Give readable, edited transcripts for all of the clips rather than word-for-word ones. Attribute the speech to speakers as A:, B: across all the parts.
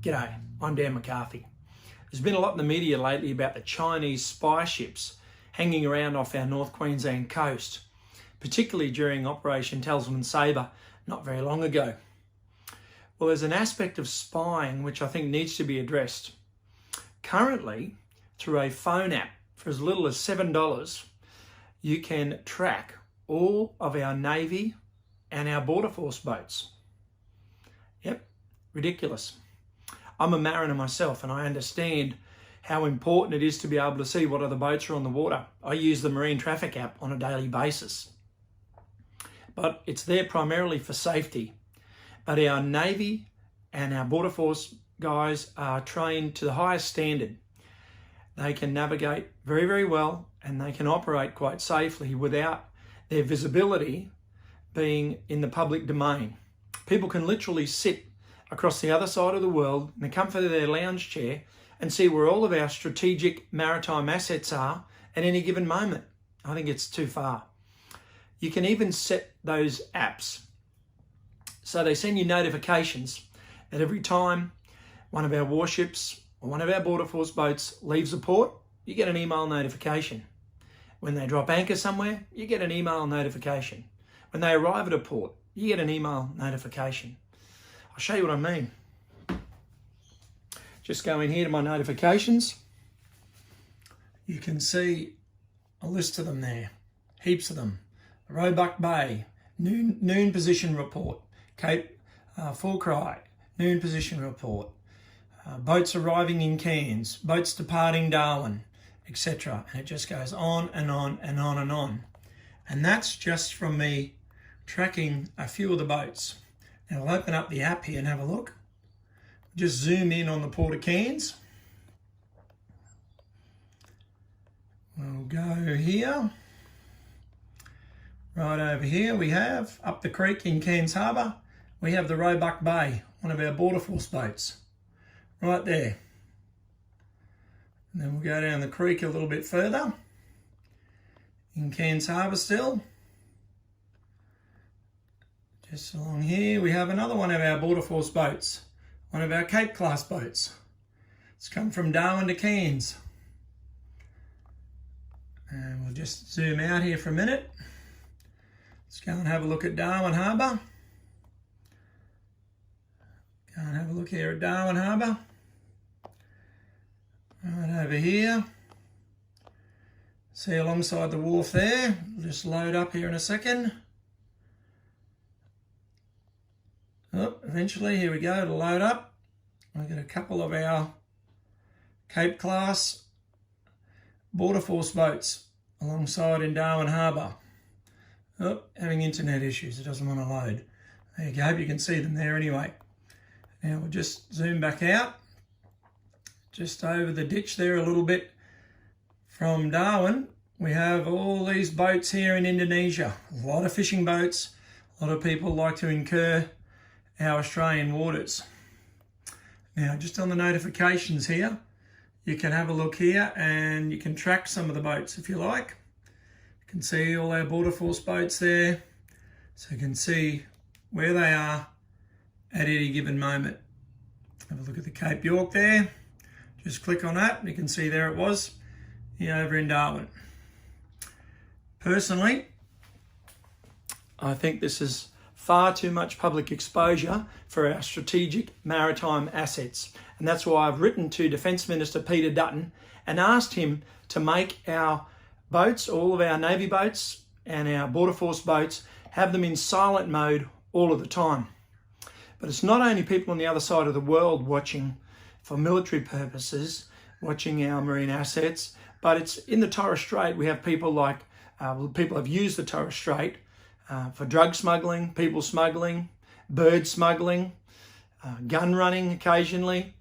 A: G'day, I'm Dan McCarthy. There's been a lot in the media lately about the Chinese spy ships hanging around off our North Queensland coast, particularly during Operation Tasman Sabre not very long ago. Well, there's an aspect of spying which I think needs to be addressed. Currently, through a phone app for as little as $7, you can track all of our Navy and our Border Force boats. Yep, ridiculous. I'm a mariner myself and I understand how important it is to be able to see what other boats are on the water. I use the Marine Traffic app on a daily basis. But it's there primarily for safety. But our Navy and our Border Force guys are trained to the highest standard. They can navigate very, very well and they can operate quite safely without their visibility being in the public domain. People can literally sit across the other side of the world in the comfort of their lounge chair and see where all of our strategic maritime assets are at any given moment. I think it's too far. You can even set those apps so they send you notifications that every time one of our warships or one of our Border Force boats leaves a port, you get an email notification. When they drop anchor somewhere, you get an email notification. When they arrive at a port, you get an email notification. I'll show you what I mean. Just go in here to my notifications. You can see a list of them there, heaps of them. Roebuck Bay, noon position report. Cape Fulcry, noon position report. Boats arriving in Cairns, boats departing Darwin, etc. And it just goes on and on and on and on. And that's just from me tracking a few of the boats. Now I'll open up the app here and have a look. Just zoom in on the Port of Cairns. We'll go here. Right over here we have, up the creek in Cairns Harbour, we have the Roebuck Bay, one of our Border Force boats. Right there. And then we'll go down the creek a little bit further. In Cairns Harbour still. Just along here we have another one of our Border Force boats, one of our Cape class boats. It's come from Darwin to Cairns. And we'll just zoom out here for a minute. Let's go and have a look at Darwin Harbour. Go and have a look here at Darwin Harbour. Right over here. See alongside the wharf there. We'll just load up here in a second. Oh, eventually, here we go, to load up. We've got a couple of our Cape class Border Force boats alongside in Darwin Harbour. Oh, having internet issues, it doesn't want to load. There you go, hope you can see them there anyway. Now we'll just zoom back out, just over the ditch there a little bit from Darwin. We have all these boats here in Indonesia. A lot of fishing boats, a lot of people like to incur our Australian waters. Now just on the notifications here, you can have a look here and you can track some of the boats if you like. You can see all our Border Force boats there, so you can see where they are at any given moment. Have a look at the Cape York there. Just click on that and you can see there it was, here over in Darwin. Personally, I think this is far too much public exposure for our strategic maritime assets. And that's why I've written to Defence Minister Peter Dutton and asked him to make our boats, all of our Navy boats and our Border Force boats, have them in silent mode all of the time. But it's not only people on the other side of the world watching for military purposes, watching our marine assets, but it's in the Torres Strait. We have people like, people have used the Torres Strait for drug smuggling, people smuggling, bird smuggling, gun running occasionally.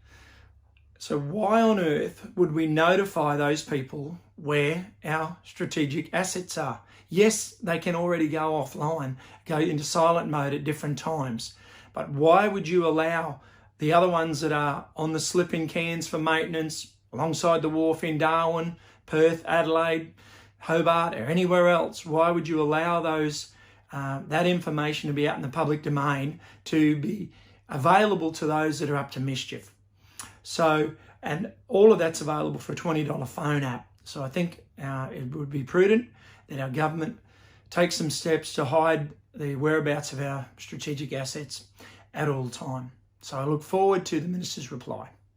A: So why on earth would we notify those people where our strategic assets are? Yes, they can already go offline, go into silent mode at different times. But why would you allow the other ones that are on the slip in Cairns for maintenance, alongside the wharf in Darwin, Perth, Adelaide, Hobart, or anywhere else? Why would you allow those that information to be out in the public domain to be available to those that are up to mischief? So, and all of that's available for a $20 phone app. So I think it would be prudent that our government take some steps to hide the whereabouts of our strategic assets at all time. So I look forward to the Minister's reply.